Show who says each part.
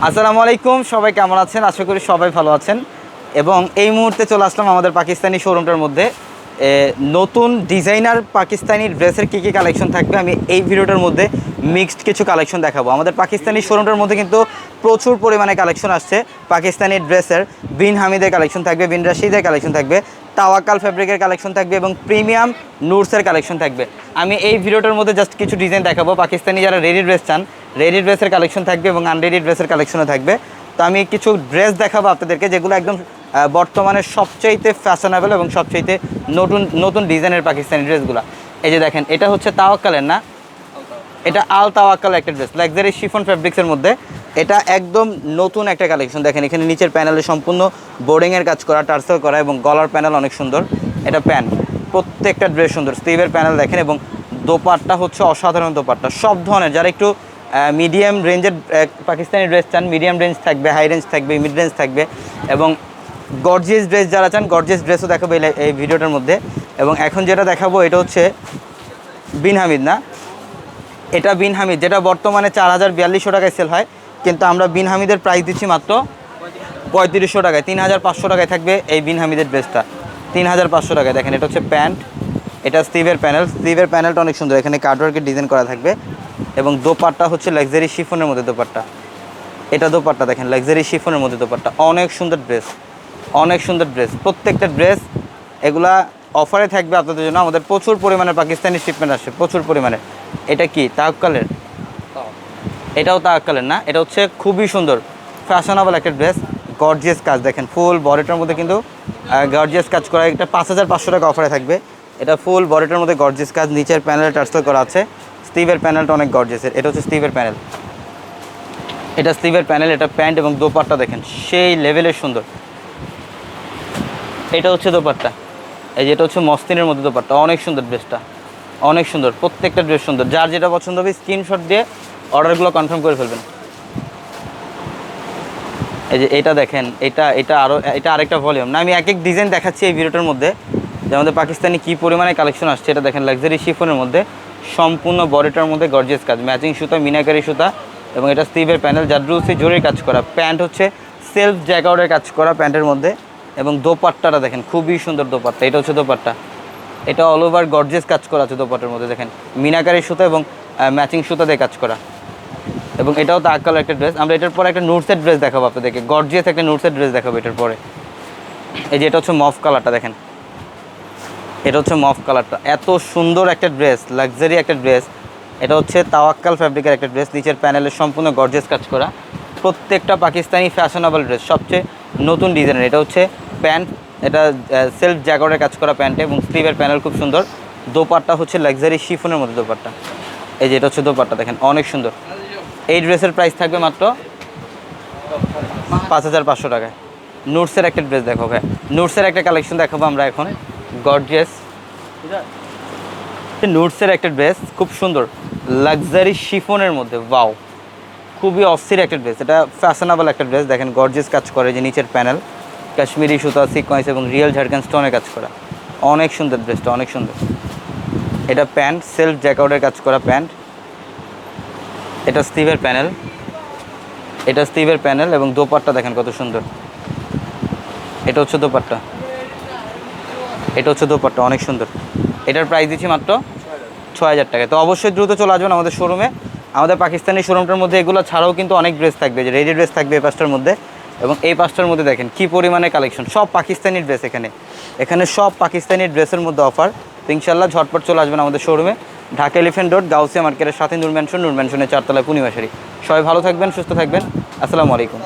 Speaker 1: আসসালামু আলাইকুম, সবাই কেমন আছেন? আশা করি সবাই ভালো আছেন। এবং এই মুহূর্তে চলে আসলাম আমাদের পাকিস্তানি শোরুমটার মধ্যে। নতুন ডিজাইনার পাকিস্তানি ড্রেসের কী কী কালেকশন থাকবে আমি এই ভিডিওটার মধ্যে মিক্সড কিছু কালেকশন দেখাবো। আমাদের পাকিস্তানি শোরুমটার মধ্যে কিন্তু প্রচুর পরিমাণে কালেকশন আসছে। পাকিস্তানি ড্রেসের বিন হামিদের কালেকশন থাকবে, বিন রাশিদের কালেকশন থাকবে, তাওয়াক্কাল ফ্যাব্রিকের কালেকশন থাকবে এবং প্রিমিয়াম নুটসের কালেকশন থাকবে। আমি এই ভিডিওটার মধ্যে জাস্ট কিছু ডিজাইন দেখাবো। পাকিস্তানি যারা রেডি ড্রেস চান, রেডি ড্রেসের কালেকশন থাকবে এবং আনরেডি ড্রেসের কালেকশনও থাকবে। তো আমি কিছু ড্রেস দেখাবো আপনাদেরকে, যেগুলো একদম বর্তমানে সবচাইতে ফ্যাশনেবল এবং সবচাইতে নতুন নতুন ডিজাইনের পাকিস্তানি ড্রেসগুলো। এই যে দেখেন, এটা হচ্ছে তাওয়াক্কালের না, এটা আল তাওয়াক্কালের একটা ড্রেস, লাক্সারি শিফন ফ্যাব্রিক্সের মধ্যে। এটা একদম নতুন একটা কালেকশন। দেখেন এখানে নিচের প্যানেলে সম্পূর্ণ বোর্ডিংয়ের কাজ করা, টার্সেল করা এবং গলার প্যানেল অনেক সুন্দর। এটা প্যান্ট, প্রত্যেকটা ড্রেস সুন্দর। স্লিভের প্যানেল দেখেন এবং দোপাট্টা হচ্ছে অসাধারণ দোপাট্টা। সব ধরনের যারা একটু মিডিয়াম রেঞ্জের পাকিস্তানি ড্রেস চান, মিডিয়াম রেঞ্জ থাকবে, হাই রেঞ্জ থাকবে, মিড রেঞ্জ থাকবে এবং গর্জিয়াস ড্রেস যারা চান, গর্জিয়াস ড্রেসও দেখাবো এই ভিডিওটার মধ্যে। এবং এখন যেটা দেখাবো এটা হচ্ছে বিন হামিদ না, এটা বিন হামিদ, যেটা বর্তমানে 4042 টাকায় সেল হয়, কিন্তু আমরা বিন হামিদের প্রাইস দিচ্ছি মাত্র 3500 টাকায়। 3500 টাকায় থাকবে এই বিন হামিদের ড্রেসটা, 3500 টাকায়। দেখেন এটা হচ্ছে প্যান্ট, এটা স্লিভের প্যানেল, স্লিভের প্যানেলটা অনেক সুন্দর, এখানে কাটওয়ার্কের ডিজাইন করা থাকবে এবং দোপাট্টা হচ্ছে লাক্সারি শিফনের মধ্যে দোপাট্টা। এটা দোপাট্টা দেখেন, লাক্সারি শিফনের মধ্যে দোপাট্টা, অনেক সুন্দর ড্রেস, অনেক সুন্দর ড্রেস। প্রত্যেকটা ড্রেস এগুলা অফারে থাকবে আপনাদের জন্য। আমাদের প্রচুর পরিমাণে পাকিস্তানি শিপমেন্ট আসে, প্রচুর পরিমাণে। এটা কি তাওয়াক্কালের? এটাও তাওয়াক্কালের না, এটা হচ্ছে খুবই সুন্দর ফ্যাশনেবল একটা ড্রেস, গর্জিয়াস কাজ। দেখেন ফুল বডিটার মধ্যে কিন্তু গর্জিয়াস কাজ করা। এটা 5500 টাকা অফারে থাকবে। এটা ফুল বডিটার মধ্যে গর্জিয়াস কাজ, নিচের প্যানেলে টার্সেল করা আছে, স্লিভের প্যানেলটা অনেক গর্জিয়াসের। এটা হচ্ছে স্লিভের প্যানেল, এটা স্লিভের প্যানেল, এটা প্যান্ট এবং দোপাট্টা দেখেন সেই লেভেলের সুন্দর। এটা হচ্ছে দোপাট্টা, এই যে এটা হচ্ছে মসলিনের মধ্যে দোপাট্টা, অনেক সুন্দর ড্রেসটা, অনেক সুন্দর। প্রত্যেকটা ড্রেস সুন্দর, যার যেটা পছন্দ হবে স্ক্রিনশট দিয়ে অর্ডারগুলো কনফার্ম করে ফেলবেন। এই যে এটা দেখেন, এটা আরেকটা ভলিউম না, আমি এক এক ডিজাইন দেখাচ্ছি এই ভিডিওটার মধ্যে যে আমাদের পাকিস্তানি কী পরিমাণে কালেকশন আসছে। এটা দেখেন লাক্সারি শিফনের মধ্যে, সম্পূর্ণ বডিটার মধ্যে গর্জিয়াস কাজ, ম্যাচিং সুতা, মিনাকারি সুতা এবং এটা স্লিভের প্যানেল, জাদ্রুসি জরির কাজ করা। প্যান্ট হচ্ছে সেলফ জ্যাকআউটের কাজ করা প্যান্টের মধ্যে এবং দোপাট্টাটা দেখেন খুবই সুন্দর দোপাট্টা। এটা হচ্ছে দোপাট্টা, এটা অল ওভার গর্জিয়াস কাজ করা আছে দোপাট্টার মধ্যে। দেখেন মিনাকারি সুতা এবং ম্যাচিং সুতা দিয়ে কাজ করা এবং এটাও তাওয়াক্কালের একটা ড্রেস। আমরা এটার পরে একটা নুটসের ড্রেস দেখাবো আপনাদেরকে, গর্জিয়াস একটা নুটসের ড্রেস দেখাবো এটার পরে। এই যে এটা হচ্ছে মফ কালারটা দেখেন, এটা হচ্ছে মফ কালারটা, এত সুন্দর একটা ড্রেস, লাক্সারি একটা ড্রেস। এটা হচ্ছে তাওয়াক্কাল ফ্যাব্রিকের একটা ড্রেস, নিচের প্যানেলের সম্পূর্ণ গর্জিয়াস কাজ করা। প্রত্যেকটা পাকিস্তানি ফ্যাশনেবল ড্রেস, সবচেয়ে নতুন ডিজাইনের। এটা হচ্ছে প্যান্ট, এটা সেলফ জ্যাকেটের কাজ করা প্যান্ট এবং স্লিভের প্যানেল খুব সুন্দর। দোপাট্টা হচ্ছে লাক্সারি শিফনের মধ্যে দোপাট্টা। এই যে এটা হচ্ছে দোপাট্টা দেখেন অনেক সুন্দর। এই ড্রেসের প্রাইস থাকবে মাত্র 5500 টাকায়। নুটসের একটা ড্রেস দেখো ভাই, নুটসের একটা কালেকশন দেখাবো আমরা এখন, গর্জিয়াস নুটসের একটা ড্রেস, খুব সুন্দর লাক্সারি শিফনের মধ্যে। ওয়াও, খুবই অস্থির একটা ড্রেস, এটা ফ্যাশনেবল একটা ড্রেস। দেখেন গর্জিয়াস কাজ করে, যে নিচের প্যানেল কাশ্মীরি সুতা, সিকোয়েন্স এবং রিয়েল ঝাড়খান্ড স্টোনের কাজ করা, অনেক সুন্দর ড্রেসটা, অনেক সুন্দর। এটা প্যান্ট, সেলফ জ্যাকআউটের কাজ করা প্যান্ট, এটা স্লিভের প্যানেল, এটা স্লিভের প্যানেল এবং দোপাট্টা দেখেন কত সুন্দর। এটা হচ্ছে দোপাট্টা, এটা হচ্ছে দোপাট্টা, অনেক সুন্দর। এটার প্রাইস দিচ্ছি মাত্র 6000 টাকায়। তো অবশ্যই দ্রুত চলে আসবেন আমাদের শোরুমে। আমাদের পাকিস্তানি শোরুমটার মধ্যে এগুলো ছাড়াও কিন্তু অনেক ড্রেস থাকবে, যে রেডি ড্রেস থাকবে এই পাঁচটার মধ্যে এবং এই পাঁচটার মধ্যে দেখেন কী পরিমাণে কালেকশন, সব পাকিস্তানি ড্রেস। এখানে সব পাকিস্তানি ড্রেসের মধ্যে অফার। তো ইনশাল্লাহ ঝটপট চলে আসবেন আমাদের শোরুমে, ঢাকা এলিফ্যান্ট রোড, গাউসিয়া মার্কেটের সাথে নূর ম্যানশনের 4 তলায় পূর্ণিমাশারি। সবাই ভালো থাকবেন, সুস্থ থাকবেন, আসসালামু আলাইকুম।